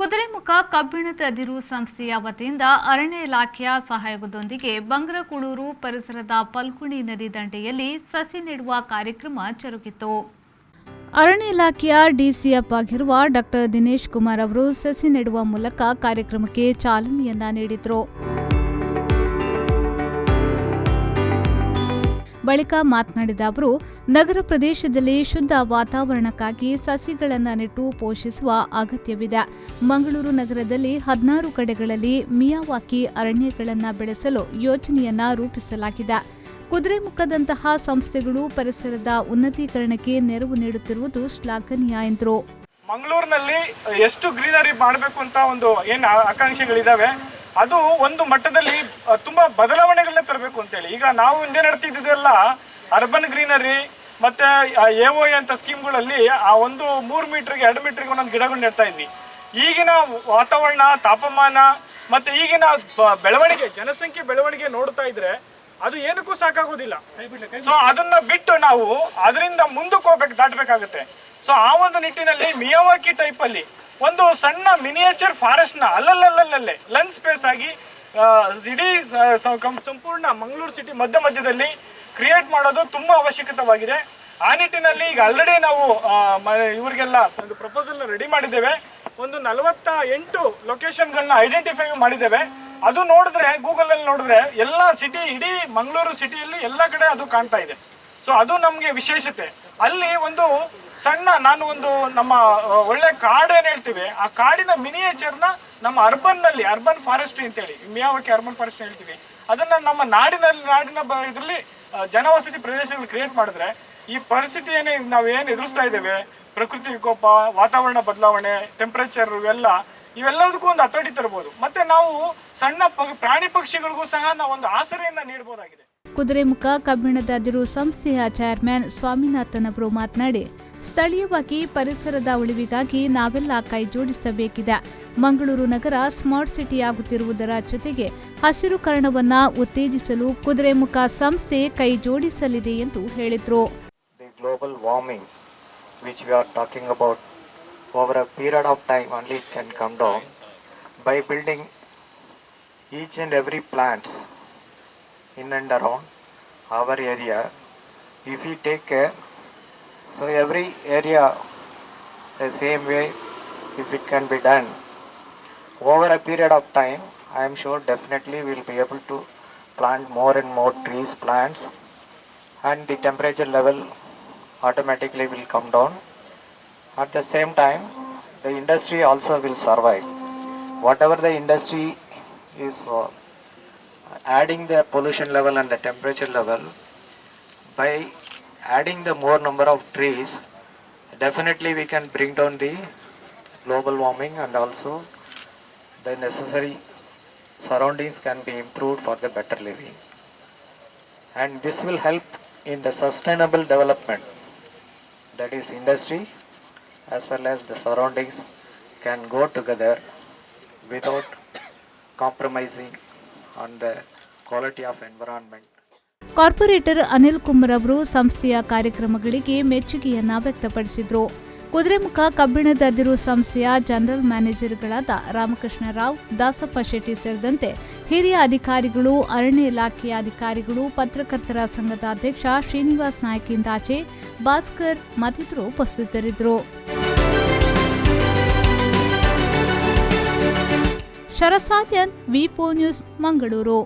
ಕುದುರೆಮುಖ ಕಬ್ಬಿಣದ ಅದಿರು ಸಂಸ್ಥೆಯ ವತಿಯಿಂದ ಅರಣ್ಯ ಇಲಾಖೆಯ ಸಹಯೋಗದೊಂದಿಗೆ ಬಂಗರಕೂಳೂರು ಪರಿಸರದ ಪಲ್ಗುಣಿ ನದಿ ದಂಡೆಯಲ್ಲಿ ಸಸಿ ನೆಡುವ ಕಾರ್ಯಕ್ರಮ ಜರುಗಿತು. ಅರಣ್ಯ ಇಲಾಖೆಯ ಡಿಸಿಎಫ್ ಆಗಿರುವ ಡಾಕ್ಟರ್ ದಿನೇಶ್ ಕುಮಾರ್ ಅವರು ಸಸಿ ನೆಡುವ ಮೂಲಕ ಕಾರ್ಯಕ್ರಮಕ್ಕೆ ಚಾಲನೆಯನ್ನ ನೀಡಿದರು. ಬಳಿಕ ಮಾತನಾಡಿದ ಅವರು, ನಗರ ಪ್ರದೇಶದಲ್ಲಿ ಶುದ್ಧ ವಾತಾವರಣಕ್ಕಾಗಿ ಸಸಿಗಳನ್ನು ನೆಟ್ಟು ಪೋಷಿಸುವ ಅಗತ್ಯವಿದೆ. ಮಂಗಳೂರು ನಗರದಲ್ಲಿ 16 ಕಡೆಗಳಲ್ಲಿ ಮಿಯಾವಾಕಿ ಅರಣ್ಯಗಳನ್ನು ಬೆಳೆಸಲು ಯೋಜನೆಯನ್ನ ರೂಪಿಸಲಾಗಿದೆ. ಕುದುರೆಮುಖದಂತಹ ಸಂಸ್ಥೆಗಳು ಪರಿಸರದ ಉನ್ನತೀಕರಣಕ್ಕೆ ನೆರವು ನೀಡುತ್ತಿರುವುದು ಶ್ಲಾಘನೀಯ ಎಂದರು. ಮಂಗಳೂರಿನಲ್ಲಿ ಎಷ್ಟು ಗ್ರೀನರಿ ಮಾಡಬೇಕು ಅಂತ ಒಂದು ಏನು ಆಕಾಂಕ್ಷೆಗಳಿದ್ದಾವೆ, ಅದು ಒಂದು ಮಟ್ಟದಲ್ಲಿ ತುಂಬಾ ಬದಲಾವಣೆಗಳನ್ನ ತರಬೇಕು ಅಂತೇಳಿ. ಈಗ ನಾವು ಹಿಂದೆ ನಡ್ತಿದ್ದೆಲ್ಲ ಅರ್ಬನ್ ಗ್ರೀನರಿ ಮತ್ತೆ AOA ಅಂತ ಸ್ಕೀಮ್ಗಳಲ್ಲಿ ಆ ಒಂದು 3 ಮೀಟರ್ಗೆ 2 ಮೀಟರ್ಗೆ ಒಂದೊಂದು ಗಿಡಗಳು ನೆಡ್ತಾ ಇದ್ವಿ. ಈಗಿನ ವಾತಾವರಣ, ತಾಪಮಾನ ಮತ್ತೆ ಈಗಿನ ಬೆಳವಣಿಗೆ, ಜನಸಂಖ್ಯೆ ಬೆಳವಣಿಗೆ ನೋಡ್ತಾ ಇದ್ರೆ ಅದು ಏನಕ್ಕೂ ಸಾಕಾಗೋದಿಲ್ಲ. ಸೊ ಅದನ್ನ ಬಿಟ್ಟು ನಾವು ಅದರಿಂದ ಮುಂದಕ್ಕೆ ಹೋಗ್ಬೇಕು, ದಾಟಬೇಕಾಗುತ್ತೆ. ಸೊ ಆ ಒಂದು ನಿಟ್ಟಿನಲ್ಲಿ ಮಿಯಾವಾಕಿ ಟೈಪ್ ಅಲ್ಲಿ ಒಂದು ಸಣ್ಣ ಮಿನಿಯೇಚರ್ ಫಾರೆಸ್ಟ್ ನ ಅಲ್ಲಲ್ಲೇ ಲಂಗ್ ಸ್ಪೇಸ್ ಆಗಿ ಇಡೀ ಸಂಪೂರ್ಣ ಮಂಗಳೂರು ಸಿಟಿ ಮಧ್ಯದಲ್ಲಿ ಕ್ರಿಯೇಟ್ ಮಾಡೋದು ತುಂಬಾ ಅವಶ್ಯಕತೆವಾಗಿದೆ. ಆ ನಿಟ್ಟಿನಲ್ಲಿ ಈಗ ಆಲ್ರೆಡಿ ನಾವು ಇವರಿಗೆಲ್ಲ ಒಂದು ಪ್ರಪೋಸಲ್ ರೆಡಿ ಮಾಡಿದ್ದೇವೆ. ಒಂದು 48 ಲೊಕೇಶನ್ಗಳನ್ನ ಐಡೆಂಟಿಫೈ ಮಾಡಿದ್ದೇವೆ. ಅದು ನೋಡಿದ್ರೆ ಗೂಗಲ್ ಅಲ್ಲಿ ನೋಡಿದ್ರೆ ಎಲ್ಲ ಸಿಟಿ, ಇಡೀ ಮಂಗಳೂರು ಸಿಟಿಯಲ್ಲಿ ಎಲ್ಲ ಕಡೆ ಅದು ಕಾಣ್ತಾ ಇದೆ. ಸೊ ಅದು ನಮಗೆ ವಿಶೇಷತೆ. ಅಲ್ಲಿ ಒಂದು ಸಣ್ಣ ನಮ್ಮ ಒಳ್ಳೆ ಕಾಡು ಏನ್ ಹೇಳ್ತೀವಿ, ಆ ಕಾಡಿನ ಮಿನಿಯೇಚರ್ನ ನಮ್ಮ ಅರ್ಬನ್ ಫಾರೆಸ್ಟ್ರಿ ಅಂತೇಳಿ, ಮಿಯಾವಾಕಿ ಅರ್ಬನ್ ಫಾರೆಸ್ಟ್ ಹೇಳ್ತೀವಿ, ಅದನ್ನ ನಮ್ಮ ನಾಡಿನ ಇದರಲ್ಲಿ ಜನವಸತಿ ಪ್ರದೇಶಗಳು ಕ್ರಿಯೇಟ್ ಮಾಡಿದ್ರೆ ಈ ಪರಿಸ್ಥಿತಿ ನಾವೇನು ಎದುರಿಸ್ತಾ ಇದ್ದೇವೆ, ಪ್ರಕೃತಿ ವಿಕೋಪ, ವಾತಾವರಣ ಬದಲಾವಣೆ, ಟೆಂಪರೇಚರ್ ಇವೆಲ್ಲದಕ್ಕೂ ಒಂದು ಹತೋಟಿ ತರಬಹುದು. ಮತ್ತೆ ನಾವು ಸಣ್ಣ ಪ್ರಾಣಿ ಪಕ್ಷಿಗಳಿಗೂ ಸಹ ನಾವು ಒಂದು ಆಸರೆಯನ್ನ ನೀಡಬಹುದಾಗಿದೆ. ಕುದುರೆಮುಖ ಕಬ್ಬಿಣದ ಅದಿರು ಸಂಸ್ಥೆಯ ಚೇರ್ಮನ್ ಸ್ವಾಮಿನಾಥನ್ ಅವರು ಮಾತನಾಡಿ, ಸ್ಥಳೀಯವಾಗಿ ಪರಿಸರದ ಉಳಿವಿಗಾಗಿ ನಾವೆಲ್ಲ ಕೈಜೋಡಿಸಬೇಕಿದೆ. ಮಂಗಳೂರು ನಗರ ಸ್ಮಾರ್ಟ್ ಸಿಟಿ ಆಗುತ್ತಿರುವುದರ ಜೊತೆಗೆ ಹಸಿರುಕರಣವನ್ನ ಉತ್ತೇಜಿಸಲು ಕುದುರೆಮುಖ ಸಂಸ್ಥೆ ಕೈಜೋಡಿಸಲಿದೆ ಎಂದು ಹೇಳಿದರು. Global warming which we are talking about, over a period of time only it can come down by building each and every plants in and around our area. If we take care, so every area the same way, if it can be done over a period of time, I am sure definitely we will be able to plant more and more trees, plants, and the temperature level automatically will come down. At the same time, the industry also will survive. Whatever the industry is adding the pollution level and the temperature level, by adding the more number of trees, definitely we can bring down the global warming, and also the necessary surroundings can be improved for the better living. And this will help in the sustainable development. That is, industry as well as the surroundings can go together without compromising on the quality of environment. Corporator Anil Kumar ಅವರು ಸಂಸ್ಥೆಯ ಕಾರ್ಯಕ್ರಮಗಳಿಗೆ ಮೆಚ್ಚುಗೆಯನ್ನ ವ್ಯಕ್ತಪಡಿಸಿದರು. ಕುದುರೆಮುಖ ಕಬ್ಬಿಣದ ಅದಿರು ಸಂಸ್ಥೆಯ general ಮ್ಯಾನೇಜರ್ಗಳಾದ ರಾಮಕೃಷ್ಣ ರಾವ್, ದಾಸಪ್ಪ ಶೆಟ್ಟಿ ಸೇರಿದಂತೆ ಹಿರಿಯ ಅಧಿಕಾರಿಗಳು, ಅರಣ್ಯ ಇಲಾಖೆಯ ಅಧಿಕಾರಿಗಳು, ಪತ್ರಕರ್ತರ ಸಂಘದ ಅಧ್ಯಕ್ಷ ಶ್ರೀನಿವಾಸ್ ನಾಯ್ಕಿಂದಾಚೆ, ಭಾಸ್ಕರ್ ಮತ್ತಿತರರು ಉಪಸ್ಥಿತರಿದ್ದರು. ಶರಸಾದ್ಯನ್, ವಿ4 ನ್ಯೂಸ್, ಮಂಗಳೂರು.